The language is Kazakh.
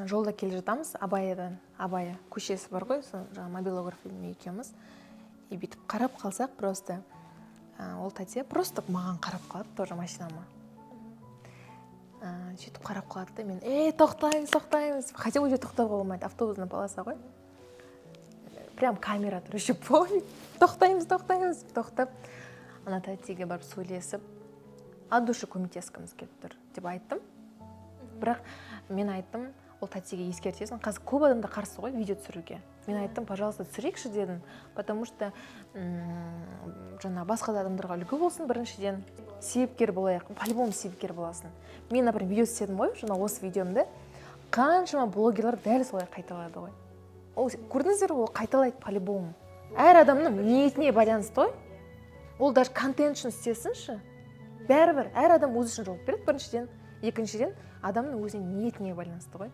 жолда келе жатамыз, Абай көшесі бар ғой, жаңа мобилографиямен екеуміз. И бүйтіп қарап қалсақ, просто ол тәте просто маған қарап қалады, тоже машинама. Сөйтіп қарап қалады да, мен, тоқтаймыз. Хотя уже тоқтауға болмайды, автобусный полоса ғой. Прям камера тұр, еще помню. Тоқтаймыз. Тоқтап, ана тәтеге барып сөйлесіп, от души көмектескіміз келіп тұр деп айттым. Бірақ мен айттым, ол тәтеге ескертесің, қазір көп адамдар қарсы ғой видео түсіруге. Мен айттым, пожалуйста, түсірейікші дедім, потому что жаңа басқа адамдарға үлгі болсын, біріншіден себепкер болайық, по-любому себепкер боласың. Мен, например, видео істедім ғой, жаңа осы видеомды қаншама блогерлар дәл солай қайталады ғой. Ол көрдіңіздер, ол қайталайды по-любому. Әр адамның ниетіне байланысты ғой. Ол даже контент үшін істесінші. Бәрібір әр адам өзі үшін жауап береді біріншіден, екіншіден адамның өзінің ниетіне байланысты ғой.